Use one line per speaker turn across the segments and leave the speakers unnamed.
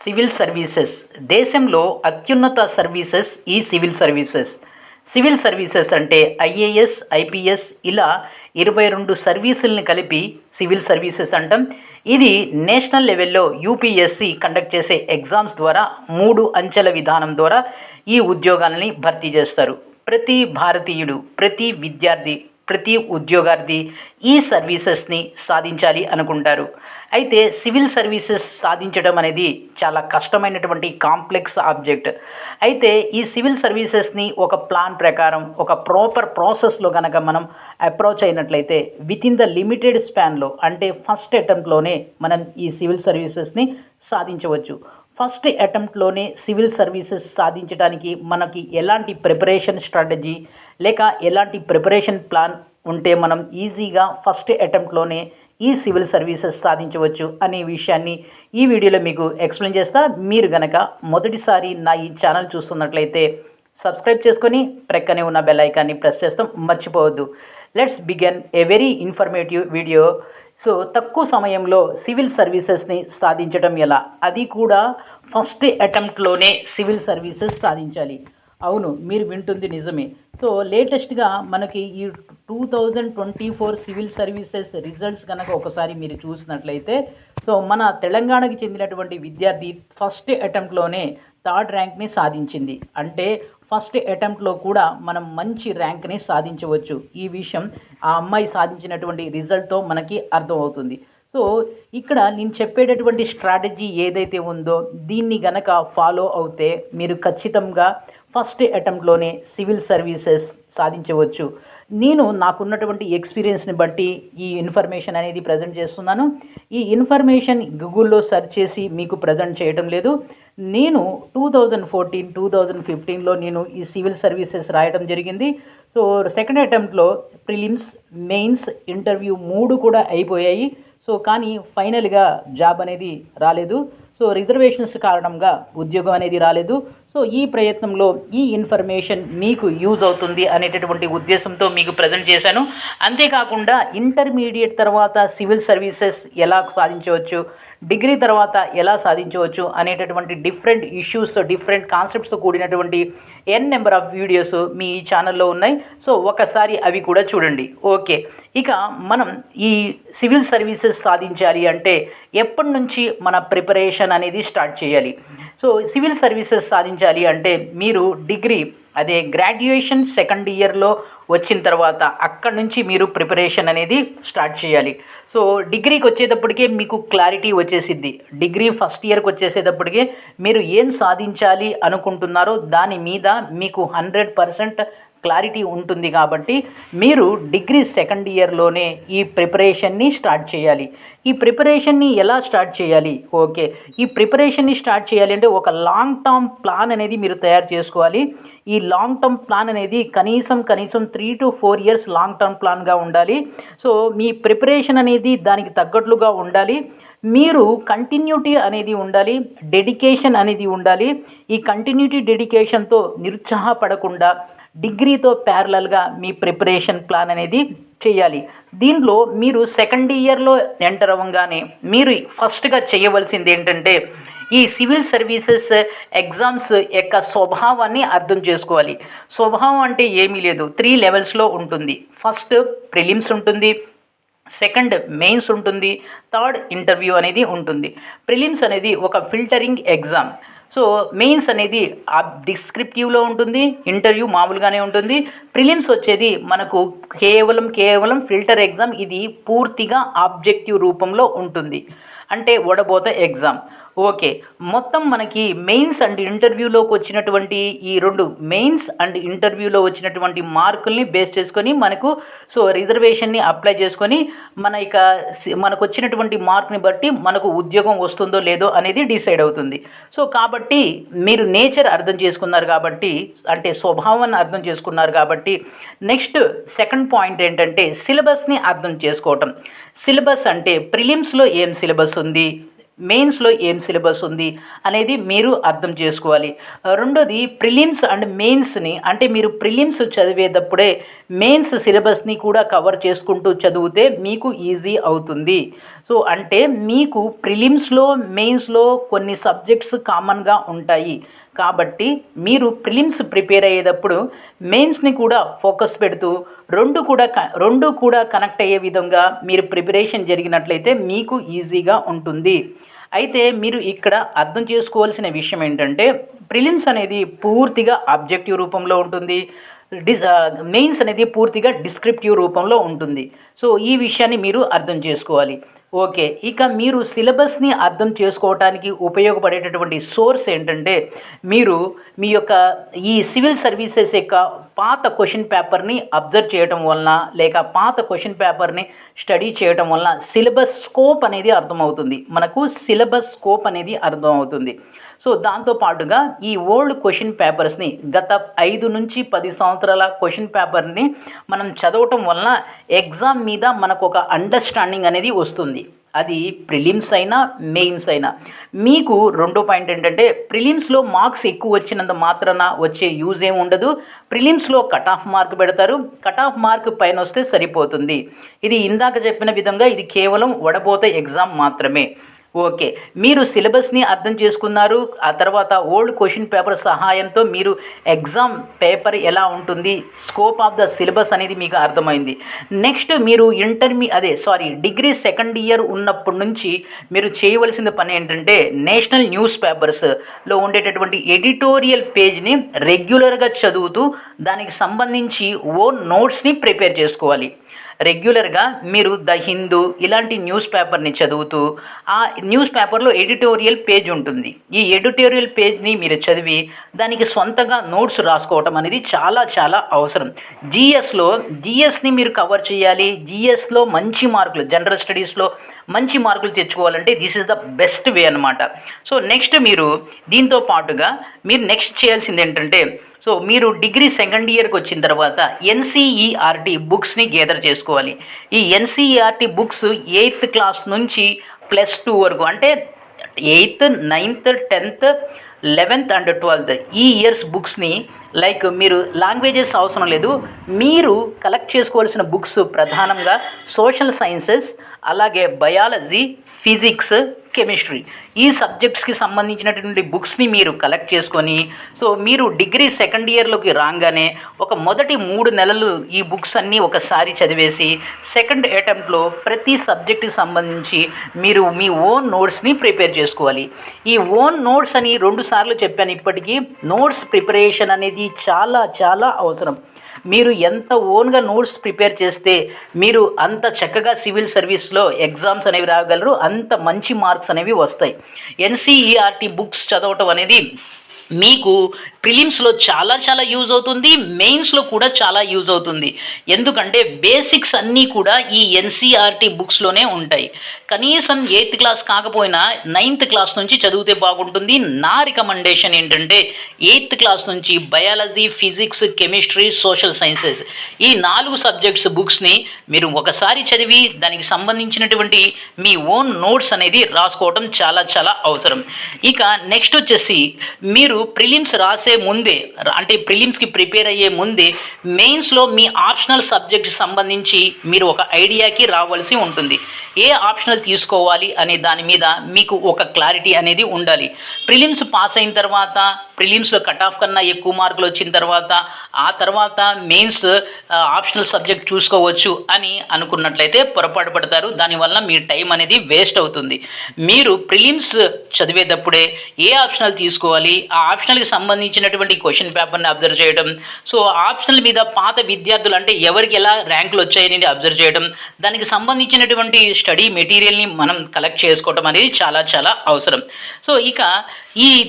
Civil services దేశంలో అత్యున్నత services ఈ సివిల్ సర్వీసెస్. సివిల్ సర్వీసెస్ అంటే ఐఏఎస్, ఐపీఎస్ ఇలా 22 సర్వీసుల్ని కలిపి సివిల్ సర్వీసెస్ అంటాం. ఇది నేషనల్ లెవెల్లో యూపీఎస్సి కండక్ట్ చేసే ఎగ్జామ్స్ ద్వారా 3 అంచెల విధానం ద్వారా ఈ ఉద్యోగాలని భర్తీ చేస్తారు. ప్రతి భారతీయుడు, ప్రతి విద్యార్థి, ప్రతి ఉద్యోగార్థి ఈ సర్వీసెస్ని సాధించాలి అనుకుంటారు. అయితే సివిల్ సర్వీసెస్ సాధించడం అనేది చాలా కష్టమైనటువంటి కాంప్లెక్స్ ఆబ్జెక్ట్. అయితే ఈ సివిల్ సర్వీసెస్ని ఒక ప్లాన్ ప్రకారం ఒక ప్రాపర్ ప్రాసెస్లో కనుక మనం అప్రోచ్ అయినట్లయితే వితిన్ ద లిమిటెడ్ స్పాన్లో అంటే ఫస్ట్ అటెంప్ట్లోనే మనం ఈ సివిల్ సర్వీసెస్ని సాధించవచ్చు. ఫస్ట్ అటెంప్ట్లోనే సివిల్ సర్వీసెస్ సాధించడానికి మనకి ఎలాంటి ప్రిపరేషన్ స్ట్రాటజీ లేక ఎలాంటి ప్రిపరేషన్ ప్లాన్ ఉంటే మనం ఈజీగా ఫస్ట్ అటెంప్ట్లోనే ఈ సివిల్ సర్వీసెస్ సాధించవచ్చు అనే విషయాన్ని ఈ వీడియోలో మీకు ఎక్స్ప్లెయిన్ చేస్తా. మీరు గనక మొదటిసారి నా ఈ ఛానల్ చూస్తున్నట్లయితే సబ్స్క్రైబ్ చేసుకొని ప్రక్కనే ఉన్న బెల్ ఐకాన్ని ప్రెస్ చేస్తాం మర్చిపోవద్దు. Let's begin a very informative video. So తక్కువ సమయంలో సివిల్ సర్వీసెస్ని సాధించడం ఎలా, అది కూడా ఫస్ట్ అటెంప్ట్లోనే సివిల్ సర్వీసెస్ సాధించాలి. అవును, మీరు వింటుంది నిజమే. సో లేటెస్ట్గా మనకి ఈ 2024 సివిల్ సర్వీసెస్ రిజల్ట్స్ కనుక ఒకసారి మీరు చూసినట్లయితే సో మన తెలంగాణకి చెందినటువంటి విద్యార్థి ఫస్ట్ అటెంప్ట్లోనే 3rd ర్యాంక్ని సాధించింది. అంటే ఫస్ట్ అటెంప్ట్లో కూడా మనం మంచి ర్యాంక్ని సాధించవచ్చు. ఈ విషయం ఆ అమ్మాయి సాధించినటువంటి రిజల్ట్తో మనకి అర్థమవుతుంది. సో ఇక్కడ నేను చెప్పేటటువంటి స్ట్రాటజీ ఏదైతే ఉందో దీన్ని గనక ఫాలో అవుతే మీరు ఖచ్చితంగా ఫస్ట్ అటెంప్ట్లోనే సివిల్ సర్వీసెస్ సాధించవచ్చు. నేను నాకున్నటువంటి ఎక్స్పీరియన్స్ని బట్టి ఈ ఇన్ఫర్మేషన్ అనేది ప్రజెంట్ చేస్తున్నాను. ఈ ఇన్ఫర్మేషన్ గూగుల్లో సెర్చ్ చేసి మీకు ప్రజెంట్ చేయడం లేదు. నేను 2014, 2015లో నేను ఈ సివిల్ సర్వీసెస్ రాయడం జరిగింది. సో సెకండ్ అటెంప్ట్లో ప్రిలిమ్స్, మెయిన్స్, ఇంటర్వ్యూ 3 కూడా అయిపోయాయి. సో కానీ ఫైనల్గా జాబ్ అనేది రాలేదు. సో రిజర్వేషన్స్ కారణంగా ఉద్యోగం అనేది రాలేదు. సో ఈ ప్రయత్నంలో ఈ ఇన్ఫర్మేషన్ మీకు యూజ్ అవుతుంది అనేటటువంటి ఉద్దేశంతో మీకు ప్రజెంట్ చేశాను. అంతేకాకుండా ఇంటర్మీడియట్ తర్వాత సివిల్ సర్వీసెస్ ఎలా సాధించవచ్చు, డిగ్రీ తర్వాత ఎలా సాధించవచ్చు అనేటటువంటి డిఫరెంట్ ఇష్యూస్, డిఫరెంట్ కాన్సెప్ట్స్ కూడినటువంటి నెంబర్ ఆఫ్ వీడియోస్ మీ ఈ ఛానల్లో ఉన్నాయి. సో ఒకసారి అవి కూడా చూడండి. ఓకే, ఇక మనం ఈ సివిల్ సర్వీసెస్ సాధించాలి అంటే ఎప్పటి నుంచి మన ప్రిపరేషన్ అనేది స్టార్ట్ చేయాలి? సో సివిల్ సర్వీసెస్ సాధించాలి అంటే మీరు డిగ్రీ అదే గ్రాడ్యుయేషన్ సెకండ్ ఇయర్లో వచ్చిన తర్వాత అక్కడి నుంచి మీరు ప్రిపరేషన్ అనేది స్టార్ట్ చేయాలి. సో డిగ్రీకి వచ్చేటప్పటికే మీకు క్లారిటీ వచ్చేసిద్ది. డిగ్రీ ఫస్ట్ ఇయర్కి వచ్చేసేటప్పటికే మీరు ఏం సాధించాలి అనుకుంటున్నారో దాని మీద మీకు 100% క్లారిటీ ఉంటుంది. కాబట్టి మీరు డిగ్రీ సెకండ్ ఇయర్లోనే ఈ ప్రిపరేషన్ని స్టార్ట్ చేయాలి. ఈ ప్రిపరేషన్ని ఎలా స్టార్ట్ చేయాలి? ఓకే, ఈ ప్రిపరేషన్ని స్టార్ట్ చేయాలి అంటే ఒక లాంగ్ టర్మ్ ప్లాన్ అనేది మీరు తయారు చేసుకోవాలి. ఈ లాంగ్ టర్మ్ ప్లాన్ అనేది కనీసం 3 to 4 ఇయర్స్ లాంగ్ టర్మ్ ప్లాన్గా ఉండాలి. సో మీ ప్రిపరేషన్ అనేది దానికి తగ్గట్లుగా ఉండాలి. మీరు కంటిన్యూటీ అనేది ఉండాలి, డెడికేషన్ అనేది ఉండాలి. ఈ కంటిన్యూటీ, డెడికేషన్తో నిరుత్సాహపడకుండా డిగ్రీతో ప్యారలల్గా మీ ప్రిపరేషన్ ప్లాన్ అనేది చేయాలి. దీంట్లో మీరు సెకండ్ ఇయర్లో ఎంటర్ అవ్వగానే మీరు ఫస్ట్గా చేయవలసింది ఏంటంటే ఈ సివిల్ సర్వీసెస్ ఎగ్జామ్స్ యొక్క స్వభావాన్ని అర్థం చేసుకోవాలి. స్వభావం అంటే ఏమీ లేదు, 3 లెవెల్స్లో ఉంటుంది. ఫస్ట్ ప్రిలిమ్స్ ఉంటుంది, సెకండ్ మెయిన్స్ ఉంటుంది, థర్డ్ ఇంటర్వ్యూ అనేది ఉంటుంది. ప్రిలిమ్స్ అనేది ఒక ఫిల్టరింగ్ ఎగ్జామ్. సో మెయిన్స్ అనేది డిస్క్రిప్టివ్లో ఉంటుంది, ఇంటర్వ్యూ మామూలుగానే ఉంటుంది. ప్రిలిమ్స్ వచ్చేది మనకు కేవలం ఫిల్టర్ ఎగ్జామ్. ఇది పూర్తిగా ఆబ్జెక్టివ్ రూపంలో ఉంటుంది, అంటే వడబోత ఎగ్జామ్. ఓకే, మొత్తం మనకి మెయిన్స్ అండ్ ఇంటర్వ్యూలోకి వచ్చినటువంటి ఈ 2 మెయిన్స్ అండ్ ఇంటర్వ్యూలో వచ్చినటువంటి మార్కుల్ని బేస్ చేసుకొని మనకు సో రిజర్వేషన్ని అప్లై చేసుకొని మనకు వచ్చినటువంటి మార్క్ని బట్టి మనకు ఉద్యోగం వస్తుందో లేదో అనేది డిసైడ్ అవుతుంది. సో కాబట్టి మీరు నేచర్ అర్థం చేసుకున్నారు కాబట్టి, అంటే స్వభావాన్ని అర్థం చేసుకున్నారు కాబట్టి నెక్స్ట్ సెకండ్ పాయింట్ ఏంటంటే సిలబస్ని అర్థం చేసుకోవటం. సిలబస్ అంటే ప్రిలిమ్స్లో ఏం సిలబస్ ఉంది, మెయిన్స్లో ఏం సిలబస్ ఉంది అనేది మీరు అర్థం చేసుకోవాలి. రెండోది ప్రిలిమ్స్ అండ్ మెయిన్స్ని, అంటే మీరు ప్రిలిమ్స్ చదివేటప్పుడే మెయిన్స్ సిలబస్ని కూడా కవర్ చేసుకుంటూ చదివితే మీకు ఈజీ అవుతుంది. సో అంటే మీకు ప్రిలిమ్స్లో మెయిన్స్లో కొన్ని సబ్జెక్ట్స్ కామన్గా ఉంటాయి కాబట్టి మీరు ప్రిలిమ్స్ ప్రిపేర్ అయ్యేటప్పుడు మెయిన్స్ని కూడా ఫోకస్ పెడుతూ రెండు కూడా కనెక్ట్ అయ్యే విధంగా మీరు ప్రిపరేషన్ జరిగినట్లయితే మీకు ఈజీగా ఉంటుంది. అయితే మీరు ఇక్కడ అర్థం చేసుకోవాల్సిన విషయం ఏంటంటే ప్రిలిమ్స్ అనేది పూర్తిగా ఆబ్జెక్టివ్ రూపంలో ఉంటుంది, మెయిన్స్ అనేది పూర్తిగా డిస్క్రిప్టివ్ రూపంలో ఉంటుంది. సో ఈ విషయాన్ని మీరు అర్థం చేసుకోవాలి. ఓకే, ఇక మీరు సిలబస్ని అర్థం చేసుకోవడానికి ఉపయోగపడేటటువంటి సోర్స్ ఏంటంటే మీరు మీ యొక్క ఈ సివిల్ సర్వీసెస్ యొక్క పాత క్వశ్చన్ పేపర్ని అబ్జర్వ్ చేయడం వలన లేక పాత క్వశ్చన్ పేపర్ని స్టడీ చేయడం వలన సిలబస్ స్కోప్ అనేది అర్థమవుతుంది. మనకు సిలబస్ స్కోప్ అనేది అర్థమవుతుంది. సో దాంతోపాటుగా ఈ ఓల్డ్ క్వశ్చన్ పేపర్స్ని గత 5 నుంచి 10 సంవత్సరాల క్వశ్చన్ పేపర్ని మనం చదవటం వలన ఎగ్జామ్ మీద మనకు ఒక అండర్స్టాండింగ్ అనేది వస్తుంది. అది ప్రిలిమ్స్ అయినా మెయిన్స్ అయినా. మీకు రెండో పాయింట్ ఏంటంటే ప్రిలిమ్స్లో మార్క్స్ ఎక్కువ వచ్చినంత మాత్రాన వచ్చే యూజ్ ఏమి ఉండదు. ప్రిలిమ్స్లో కట్ ఆఫ్ మార్క్ పెడతారు, కట్ ఆఫ్ మార్క్ పైన వస్తే సరిపోతుంది. ఇది ఇందాక చెప్పిన విధంగా ఇది కేవలం వడబోత ఎగ్జామ్ మాత్రమే. ఓకే, మీరు సిలబస్ని అర్థం చేసుకున్నారు. ఆ తర్వాత ఓల్డ్ క్వశ్చన్ పేపర్ సహాయంతో మీరు ఎగ్జామ్ పేపర్ ఎలా ఉంటుంది, స్కోప్ ఆఫ్ ద సిలబస్ అనేది మీకు అర్థమైంది. నెక్స్ట్ మీరు డిగ్రీ సెకండ్ ఇయర్ ఉన్నప్పటి నుంచి మీరు చేయవలసిన పని ఏంటంటే నేషనల్ న్యూస్ పేపర్స్లో ఉండేటటువంటి ఎడిటోరియల్ పేజ్ని రెగ్యులర్గా చదువుతూ దానికి సంబంధించి ఓన్ నోట్స్ని ప్రిపేర్ చేసుకోవాలి. రెగ్యులర్గా మీరు ద హిందూ ఇలాంటి న్యూస్ పేపర్ని చదువుతూ ఆ న్యూస్ పేపర్లో ఎడిటోరియల్ పేజ్ ఉంటుంది. ఈ ఎడిటోరియల్ పేజ్ని మీరు చదివి దానికి సొంతగా నోట్స్ రాసుకోవటం అనేది చాలా చాలా అవసరం. జిఎస్ని మీరు కవర్ చేయాలి. జిఎస్లో మంచి మార్కులు, జనరల్ స్టడీస్లో మంచి మార్కులు తెచ్చుకోవాలంటే this is the best way అనమాట. సో నెక్స్ట్ మీరు దీంతో పాటుగా మీరు నెక్స్ట్ చేయాల్సింది ఏంటంటే మీరు డిగ్రీ సెకండ్ ఇయర్కి వచ్చిన తర్వాత ఎన్సీఈఆర్టీ బుక్స్ని గేదర్ చేసుకోవాలి. ఈ ఎన్సీఈఆర్టీ బుక్స్ 8th క్లాస్ నుంచి +2 వరకు, అంటే 8th, 9th, 10th, 11th and 12th ఈ ఇయర్స్ బుక్స్ని మీరు లాంగ్వేజెస్ అవసరం లేదు, మీరు కలెక్ట్ చేసుకోవాల్సిన బుక్స్ ప్రధానంగా సోషల్ సైన్సెస్, అలాగే బయాలజీ, ఫిజిక్స్, కెమిస్ట్రీ ఈ సబ్జెక్ట్స్కి సంబంధించినటువంటి బుక్స్ని మీరు కలెక్ట్ చేసుకొని మీరు డిగ్రీ సెకండ్ ఇయర్లోకి రాగానే ఒక మొదటి 3 నెలలు ఈ బుక్స్ అన్నీ ఒకసారి చదివేసి సెకండ్ అటెంప్ట్లో ప్రతి సబ్జెక్ట్కి సంబంధించి మీరు మీ ఓన్ నోట్స్ని ప్రిపేర్ చేసుకోవాలి. ఈ ఓన్ నోట్స్ అని 2 సార్లు చెప్పాను. ఇప్పటికీ నోట్స్ ప్రిపరేషన్ అనేది చాలా చాలా అవసరం. మీరు ఎంత ఓన్గా నోట్స్ ప్రిపేర్ చేస్తే మీరు అంత చక్కగా సివిల్ సర్వీస్లో ఎగ్జామ్స్ అనేవి రాగలరు, అంత మంచి మార్క్స్ అనేవి వస్తాయి. ఎన్సీఈఆర్టీ బుక్స్ చదవటం అనేది మీకు ప్రిలిమ్స్లో చాలా చాలా యూజ్ అవుతుంది, మెయిన్స్లో కూడా చాలా యూజ్ అవుతుంది. ఎందుకంటే బేసిక్స్ అన్నీ కూడా ఈ ఎన్సీఆర్టీ బుక్స్లోనే ఉంటాయి. కనీసం 8th క్లాస్ కాకపోయినా 9th క్లాస్ నుంచి చదివితే బాగుంటుంది. నా రికమెండేషన్ ఏంటంటే 8th క్లాస్ నుంచి biology, physics, chemistry, social sciences ఈ 4 సబ్జెక్ట్స్ బుక్స్ని మీరు ఒకసారి చదివి దానికి సంబంధించినటువంటి మీ ఓన్ నోట్స్ అనేది రాసుకోవడం చాలా చాలా అవసరం. ఇక నెక్స్ట్ వచ్చేసి మీరు ప్రిలిమ్స్ రాసే ముందే, అంటే ప్రిలిమ్స్కి ప్రిపేర్ అయ్యే ముందే మెయిన్స్లో మీ ఆప్షనల్ సబ్జెక్ట్ సంబంధించి మీరు ఒక ఐడియాకి రావాల్సి ఉంటుంది. ఏ ఆప్షనల్ తీసుకోవాలి అనే దాని మీద మీకు ఒక క్లారిటీ అనేది ఉండాలి. ప్రిలిమ్స్ పాస్ అయిన తర్వాత, ప్రిలిమ్స్లో కట్ ఆఫ్ కన్నా ఎక్కువ మార్కులు వచ్చిన తర్వాత ఆ తర్వాత మెయిన్స్ ఆప్షనల్ సబ్జెక్ట్ చూసుకోవచ్చు అని అనుకున్నట్లయితే పొరపాటు పడతారు. దానివల్ల మీ టైం అనేది వేస్ట్ అవుతుంది. మీరు ప్రిలిమ్స్ చదివేటప్పుడే ఏ ఆప్షనల్ తీసుకోవాలి, ఆ ఆప్షనల్కి సంబంధించినటువంటి క్వశ్చన్ పేపర్ని అబ్జర్వ్ చేయడం, ఆప్షనల్ మీద పాత విద్యార్థులు అంటే ఎవరికి ఎలా ర్యాంకులు వచ్చాయని అబ్జర్వ్ చేయడం, దానికి సంబంధించినటువంటి స్టడీ మెటీరియల్ని మనం కలెక్ట్ చేసుకోవడం అనేది చాలా చాలా అవసరం. ఇక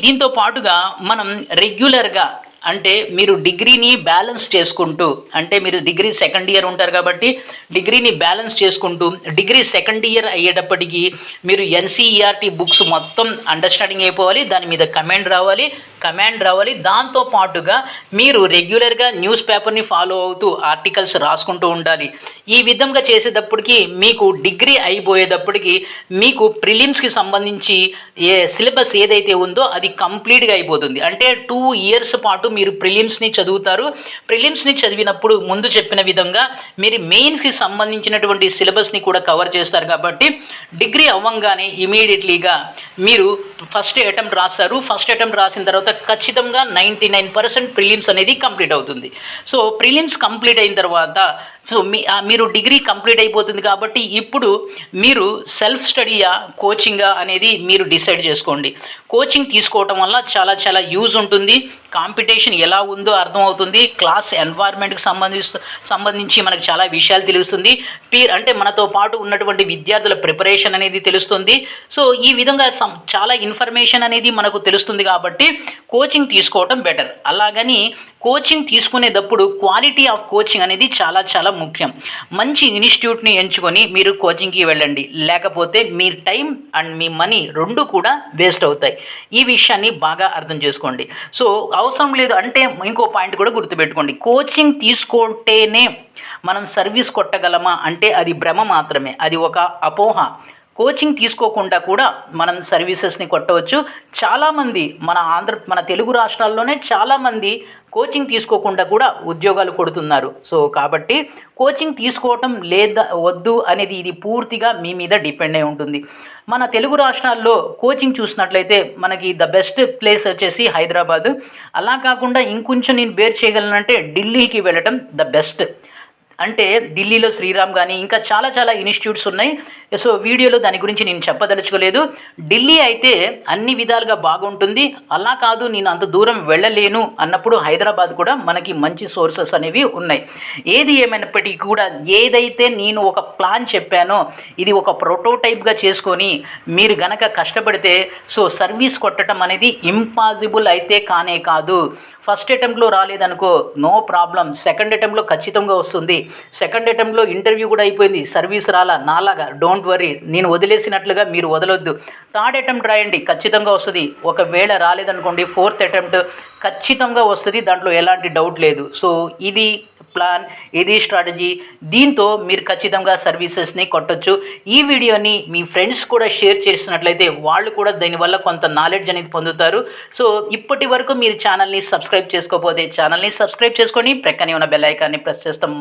దీంతో పాటుగా మనం రెగ్యులర్గా అంటే మీరు డిగ్రీని బ్యాలెన్స్ చేసుకుంటూ, అంటే మీరు డిగ్రీ సెకండ్ ఇయర్ ఉంటారు కాబట్టి డిగ్రీని బ్యాలెన్స్ చేసుకుంటూ డిగ్రీ సెకండ్ ఇయర్ అయ్యేటప్పటికీ మీరు ఎన్సీఈఆర్టీ బుక్స్ మొత్తం అండర్స్టాండింగ్ అయిపోవాలి, దాని మీద కమెంట్ రావాలి, కమాండ్ రావాలి. దాంతో పాటుగా మీరు రెగ్యులర్గా న్యూస్ పేపర్ని ఫాలో అవుతూ ఆర్టికల్స్ రాసుకుంటూ ఉండాలి. ఈ విధంగా చేసేటప్పటికి మీకు డిగ్రీ అయిపోయేటప్పటికి మీకు ప్రిలిమ్స్కి సంబంధించి సిలబస్ ఏదైతే ఉందో అది కంప్లీట్గా అయిపోతుంది. అంటే 2 ఇయర్స్ పాటు మీరు ప్రిలిమ్స్ని చదువుతారు. ప్రిలిమ్స్ని చదివినప్పుడు ముందు చెప్పిన విధంగా మీరు మెయిన్స్కి సంబంధించినటువంటి సిలబస్ని కూడా కవర్ చేస్తారు. కాబట్టి డిగ్రీ అవ్వంగానే ఇమీడియట్లీగా మీరు ఫస్ట్ అటెంప్ట్ రాస్తారు. ఫస్ట్ అటెంప్ట్ రాసిన తర్వాత ఖచ్చితంగా 99% ప్రిలిమ్స్ అనేది కంప్లీట్ అవుతుంది. సో ప్రిలిమ్స్ కంప్లీట్ అయిన తర్వాత మీరు డిగ్రీ కంప్లీట్ అయిపోతుంది. కాబట్టి ఇప్పుడు మీరు సెల్ఫ్ స్టడీయా కోచింగా అనేది మీరు డిసైడ్ చేసుకోండి. కోచింగ్ తీసుకోవటం వల్ల చాలా చాలా యూజ్ ఉంటుంది. కాంపిటీషన్ ఎలా ఉందో అర్థమవుతుంది. క్లాస్ ఎన్వైర్న్మెంట్కి సంబంధించి మనకు చాలా విషయాలు తెలుస్తుంది. అంటే మనతో పాటు ఉన్నటువంటి విద్యార్థుల ప్రిపరేషన్ అనేది తెలుస్తుంది. సో ఈ విధంగా చాలా ఇన్ఫర్మేషన్ అనేది మనకు తెలుస్తుంది. కాబట్టి కోచింగ్ తీసుకోవటం బెటర్. అలాగని కోచింగ్ తీసుకునేటప్పుడు క్వాలిటీ ఆఫ్ కోచింగ్ అనేది చాలా చాలా ముఖ్యం. మంచి ఇన్స్టిట్యూట్ని ఎంచుకొని మీరు కోచింగ్కి వెళ్ళండి. లేకపోతే మీ టైం అండ్ మీ మనీ రెండు కూడా వేస్ట్ అవుతాయి. ఈ విషయాన్ని బాగా అర్థం చేసుకోండి. సో అవసరం లేదు అంటే ఇంకో పాయింట్ కూడా గుర్తుపెట్టుకోండి. కోచింగ్ తీసుకుంటేనే మనం సర్వీస్ కొట్టగలమా అంటే అది భ్రమ మాత్రమే. అది ఒక అపోహ. కోచింగ్ తీసుకోకుండా కూడా మనం సర్వీసెస్ని కొట్టవచ్చు. చాలామంది మన తెలుగు రాష్ట్రాల్లోనే చాలామంది కోచింగ్ తీసుకోకుండా కూడా ఉద్యోగాలు కొడుతున్నారు. సో కాబట్టి కోచింగ్ తీసుకోవటం లేదా వద్దు అనేది ఇది పూర్తిగా మీ మీద డిపెండ్ అయి ఉంటుంది. మన తెలుగు రాష్ట్రాల్లో కోచింగ్ చూసినట్లయితే మనకి ద బెస్ట్ ప్లేస్ వచ్చేసి హైదరాబాదు. అలా కాకుండా ఇంకొంచెం నేను బేర్ చేయగలనంటే ఢిల్లీకి వెళ్ళటం ద బెస్ట్. అంటే ఢిల్లీలో శ్రీరామ్ కానీ ఇంకా చాలా చాలా ఇన్స్టిట్యూట్స్ ఉన్నాయి. సో వీడియోలో దాని గురించి నేను చెప్పదలుచుకోలేదు. ఢిల్లీ అయితే అన్ని విధాలుగా బాగుంటుంది. అలా కాదు నేను అంత దూరం వెళ్ళలేను అన్నప్పుడు హైదరాబాద్ కూడా మనకి మంచి సోర్సెస్ అనేవి ఉన్నాయి. ఏది ఏమైనప్పటికీ కూడా ఏదైతే నేను ఒక ప్లాన్ చెప్పానో ఇది ఒక ప్రోటోటైప్గా చేసుకొని మీరు గనక కష్టపడితే సో సర్వీస్ కొట్టడం అనేది ఇంపాసిబుల్ అయితే కానే కాదు. ఫస్ట్ అటెంప్ట్లో రాలేదనుకో నో ప్రాబ్లం, సెకండ్ అటెంప్ట్లో ఖచ్చితంగా వస్తుంది. సెకండ్ అటెంప్ట్లో ఇంటర్వ్యూ కూడా అయిపోయింది, సర్వీస్ రాలా, నాలాగా డోంట్ వరీ, నేను వదిలేసినట్లుగా మీరు వదలొద్దు. థర్డ్ అటెంప్ట్ రాయండి, ఖచ్చితంగా వస్తుంది. ఒకవేళ రాలేదనుకోండి ఫోర్త్ అటెంప్ట్ ఖచ్చితంగా వస్తుంది, దాంట్లో ఎలాంటి డౌట్ లేదు. సో ఇది ప్లాన్, ఇది స్ట్రాటజీ. దీంతో మీరు ఖచ్చితంగా సర్వీసెస్ని కొట్టొచ్చు. ఈ వీడియోని మీ ఫ్రెండ్స్ కూడా షేర్ చేసినట్లయితే వాళ్ళు కూడా దీనివల్ల కొంత నాలెడ్జ్ అనేది పొందుతారు. సో ఇప్పటి వరకు మీరు ఛానల్ని సబ్స్క్రైబ్ చేసుకోకపోతే ఛానల్ని సబ్స్క్రైబ్ చేసుకొని ప్రక్కనే ఉన్న బెల్ ఐకాన్ని ప్రెస్ చేస్తాం.